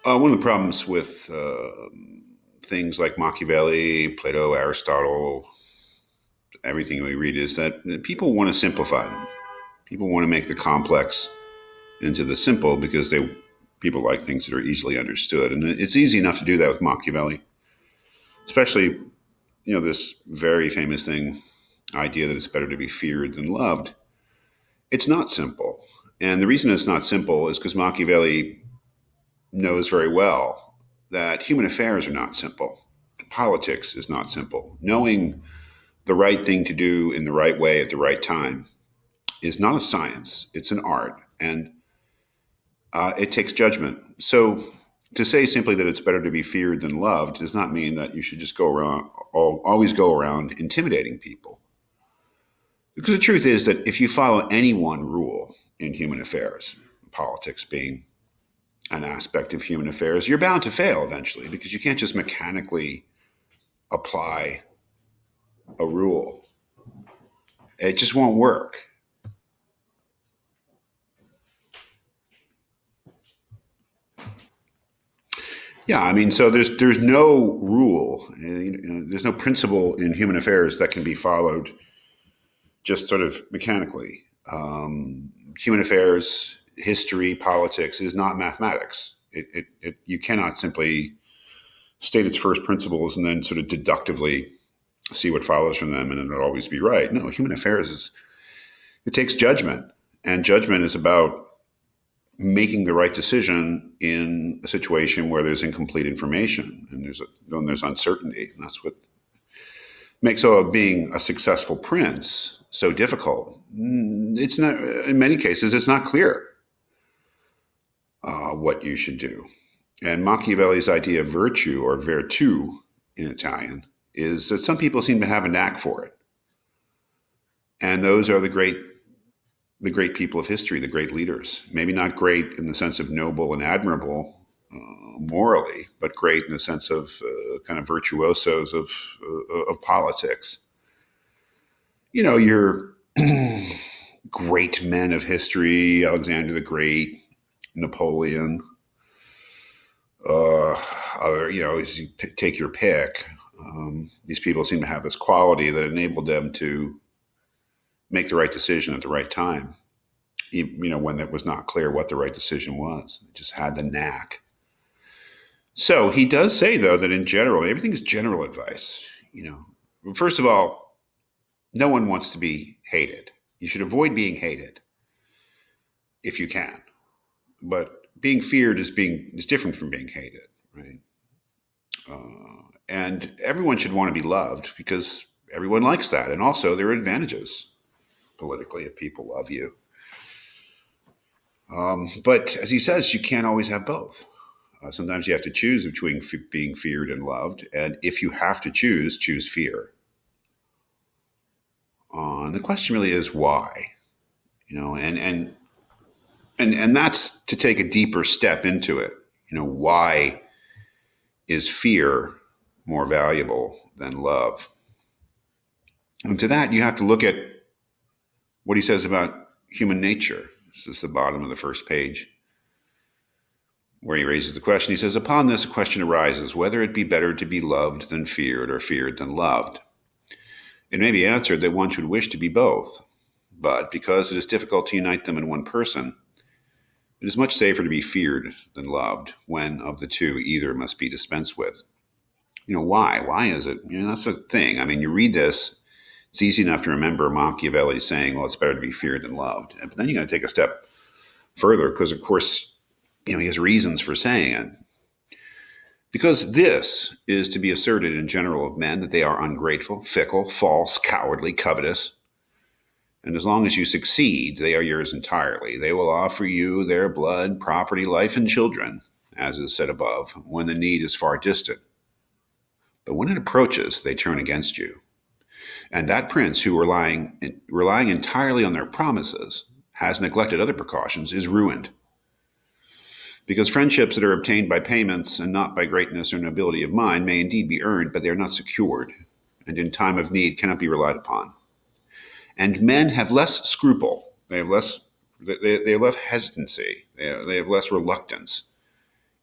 One of the problems with things like Machiavelli, Plato, Aristotle, everything we read is that people want to simplify them. People want to make the complex into the simple because people like things that are easily understood, and it's easy enough to do that with Machiavelli, especially this very famous idea that it's better to be feared than loved. It's not simple, and the reason it's not simple is because Machiavelli knows very well that human affairs are not simple. Politics is not simple. Knowing the right thing to do in the right way at the right time is not a science, it's an art, and it takes judgment. So to say simply that it's better to be feared than loved does not mean that you should just always go around intimidating people. Because the truth is that if you follow any one rule in human affairs, politics being an aspect of human affairs, you're bound to fail eventually because you can't just mechanically apply a rule. It just won't work. Yeah, I mean, so there's no rule, there's no principle in human affairs that can be followed just sort of mechanically. Human affairs, history, politics is not mathematics. You cannot simply state its first principles and then sort of deductively see what follows from them and it'll always be right. No, human affairs it takes judgment, and judgment is about making the right decision in a situation where there's incomplete information and there's uncertainty, and that's what makes being a successful prince so difficult. It's not, in many cases, it's not clear what you should do. And Machiavelli's idea of virtue, or virtù in Italian, is that some people seem to have a knack for it. And those are the great people of history, the great leaders. Maybe not great in the sense of noble and admirable morally, but great in the sense of kind of virtuosos of politics. Your great men of history, Alexander the Great, Napoleon, take your pick. These people seem to have this quality that enabled them to make the right decision at the right time, when it was not clear what the right decision was. It just had the knack. So he does say, though, that in general, everything is general advice. First of all, no one wants to be hated. You should avoid being hated if you can. But being feared is different from being hated, right? And everyone should want to be loved because everyone likes that. And also there are advantages politically if people love you. But as he says, you can't always have both. Sometimes you have to choose between being feared and loved. And if you have to choose fear. And the question really is why, and that's to take a deeper step into it. Why is fear more valuable than love? And to that, you have to look at what he says about human nature. This is the bottom of the first page, where he raises the question. He says, upon this, a question arises, whether it be better to be loved than feared or feared than loved. It may be answered that one should wish to be both, but because it is difficult to unite them in one person, it is much safer to be feared than loved when of the two either must be dispensed with. Why? Why is it? That's the thing. I mean, you read this, it's easy enough to remember Machiavelli saying, well, it's better to be feared than loved. But then you got to take a step further because, of course, he has reasons for saying it. Because this is to be asserted in general of men, that they are ungrateful, fickle, false, cowardly, covetous. And as long as you succeed, they are yours entirely. They will offer you their blood, property, life, and children, as is said above, when the need is far distant. But when it approaches, they turn against you. And that prince who, relying entirely on their promises, has neglected other precautions, is ruined. Because friendships that are obtained by payments and not by greatness or nobility of mind may indeed be earned, but they are not secured, and in time of need cannot be relied upon. And men have less scruple, they have less hesitancy, they have less reluctance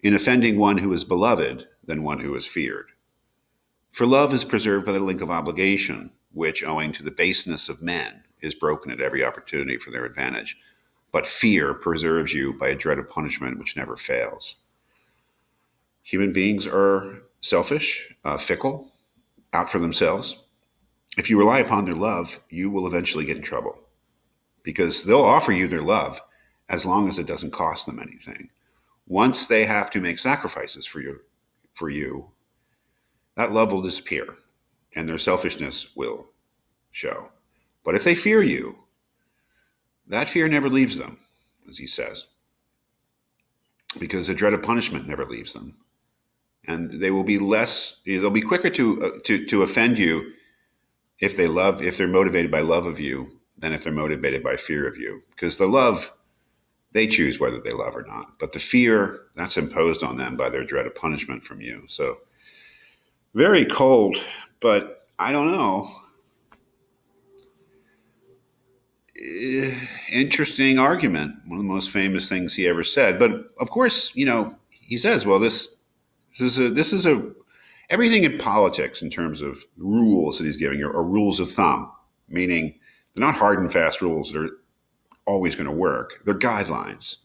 in offending one who is beloved than one who is feared. For love is preserved by the link of obligation, which, owing to the baseness of men, is broken at every opportunity for their advantage. But fear preserves you by a dread of punishment which never fails. Human beings are selfish, fickle, out for themselves. If you rely upon their love, you will eventually get in trouble because they'll offer you their love as long as it doesn't cost them anything. Once they have to make sacrifices for you, that love will disappear and their selfishness will show. But if they fear you, that fear never leaves them, as he says, because the dread of punishment never leaves them. And they will be they'll be quicker to offend you if they're motivated by love of you than if they're motivated by fear of you. Because the love, they choose whether they love or not. But the fear, that's imposed on them by their dread of punishment from you. So very cold, but I don't know. Interesting argument. One of the most famous things he ever said. But of course, he says, well, this is everything in politics in terms of rules that he's giving you are rules of thumb, meaning they're not hard and fast rules that are always going to work. They're guidelines.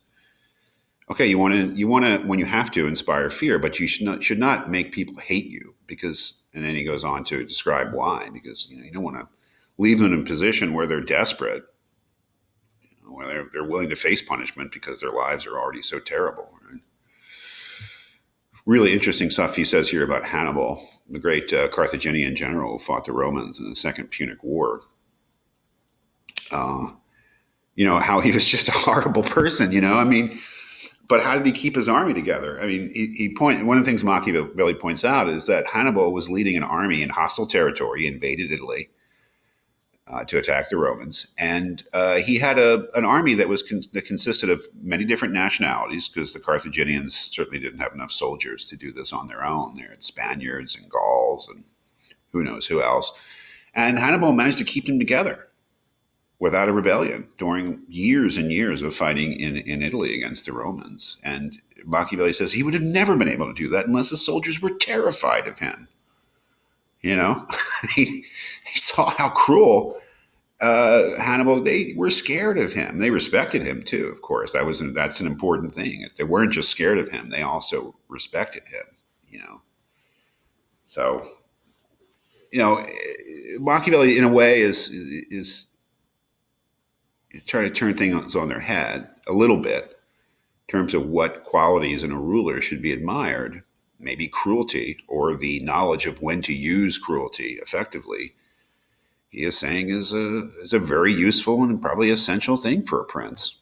Okay, you want to when you have to inspire fear, but you should not make people hate you because. And then he goes on to describe why, because you don't want to leave them in a position where they're desperate, where they're willing to face punishment because their lives are already so terrible. Right? Really interesting stuff he says here about Hannibal, the great Carthaginian general who fought the Romans in the Second Punic War. How he was just a horrible person, but how did he keep his army together? I mean, one of the things Machiavelli points out is that Hannibal was leading an army in hostile territory. He invaded Italy to attack the Romans. And he had an army that that consisted of many different nationalities because the Carthaginians certainly didn't have enough soldiers to do this on their own. They had Spaniards and Gauls and who knows who else. And Hannibal managed to keep them together without a rebellion during years and years of fighting in Italy against the Romans. And Machiavelli says he would have never been able to do that unless the soldiers were terrified of him. He saw how cruel Hannibal, they were scared of him. They respected him too, of course. That's an important thing. They weren't just scared of him, they also respected him, So, Machiavelli in a way is trying to turn things on their head a little bit in terms of what qualities in a ruler should be admired. Maybe cruelty or the knowledge of when to use cruelty effectively. He is saying is a very useful and probably essential thing for a prince.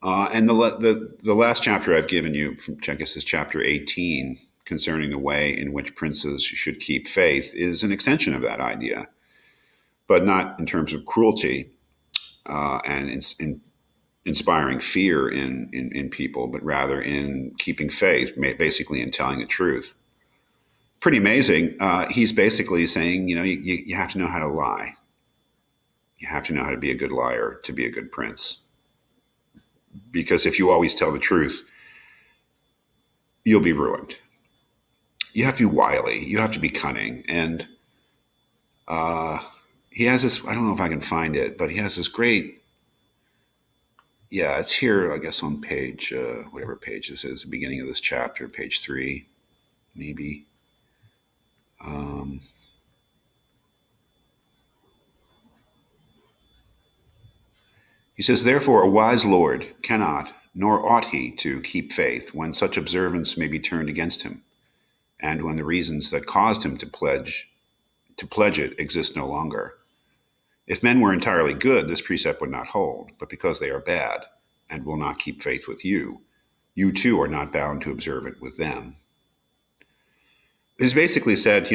And the last chapter I've given you, I guess is chapter 18, concerning the way in which princes should keep faith, is an extension of that idea, but not in terms of cruelty and in inspiring fear in people, but rather in keeping faith, basically in telling the truth. Pretty amazing. He's basically saying, you have to know how to lie. You have to know how to be a good liar to be a good prince. Because if you always tell the truth, you'll be ruined. You have to be wily. You have to be cunning. And he has this, I don't know if I can find it, but he has this great, it's here, I guess, on page, whatever page this is, the beginning of this chapter, page 3, maybe. He says, therefore, a wise lord cannot, nor ought he to keep faith when such observance may be turned against him, and when the reasons that caused him to pledge it exist no longer. If men were entirely good, this precept would not hold, but because they are bad and will not keep faith with you, you too are not bound to observe it with them. He's basically said,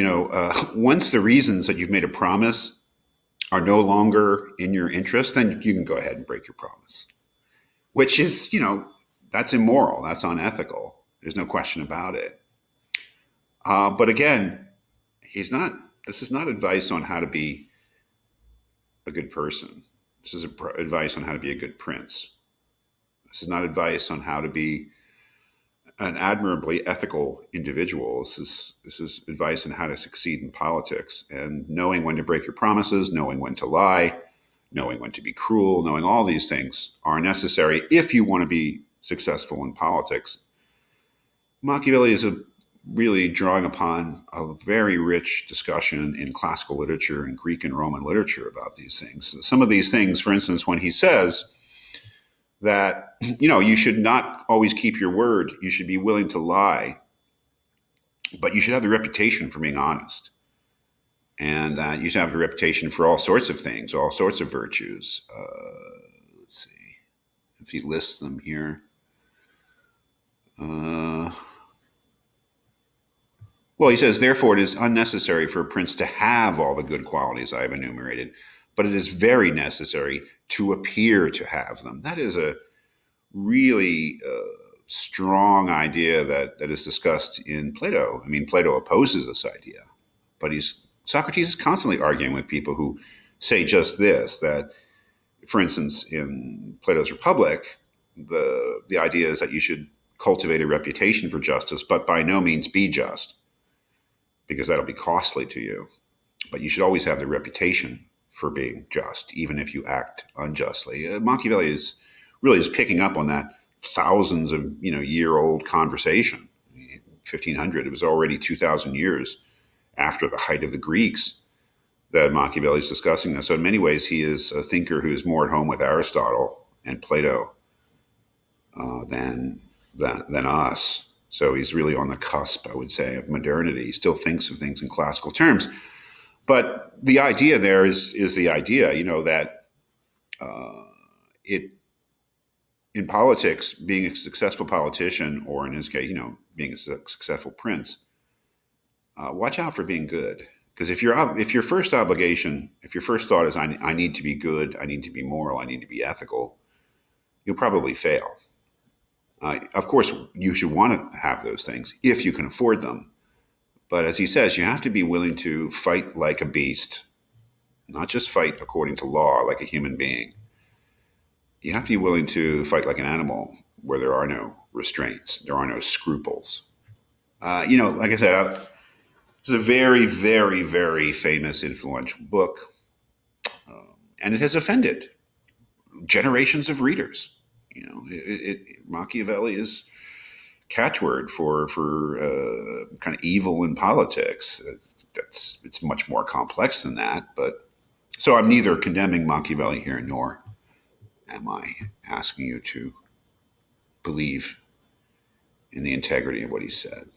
once the reasons that you've made a promise are no longer in your interest, then you can go ahead and break your promise, which is, that's immoral. That's unethical. There's no question about it. But again, this is not advice on how to be a good person. This is advice on how to be a good prince. This is not advice on how to be an admirably ethical individual. This is advice on how to succeed in politics, and knowing when to break your promises, knowing when to lie, knowing when to be cruel, knowing all these things are necessary if you want to be successful in politics. Machiavelli is really drawing upon a very rich discussion in classical literature and Greek and Roman literature about these things. Some of these things, for instance, when he says that, you should not always keep your word, you should be willing to lie, but you should have the reputation for being honest. And you should have a reputation for all sorts of things, all sorts of virtues. Let's see if he lists them here. Well, he says, therefore, it is unnecessary for a prince to have all the good qualities I have enumerated, but it is very necessary to appear to have them. That is a really strong idea that is discussed in Plato. I mean, Plato opposes this idea, but Socrates is constantly arguing with people who say just this, that, for instance, in Plato's Republic, the idea is that you should cultivate a reputation for justice, but by no means be just, because that'll be costly to you. But you should always have the reputation for being just, even if you act unjustly. Machiavelli is really picking up on that thousands of year old conversation. 1500, it was already 2,000 years after the height of the Greeks that Machiavelli is discussing this. So in many ways, he is a thinker who is more at home with Aristotle and Plato than us. So he's really on the cusp, I would say, of modernity. He still thinks of things in classical terms. But the idea there is the idea, that in politics, being a successful politician, or in his case, being a successful prince, watch out for being good. Because if your first thought is I need to be good, I need to be moral, I need to be ethical, you'll probably fail. Of course, you should want to have those things if you can afford them. But as he says, you have to be willing to fight like a beast, not just fight according to law like a human being. You have to be willing to fight like an animal where there are no restraints, there are no scruples. Like I said, it's a very, very, very famous, influential book, and it has offended generations of readers. Machiavelli is catchword for kind of evil in politics. It's much more complex than that. But so I'm neither condemning Machiavelli here, nor am I asking you to believe in the integrity of what he said.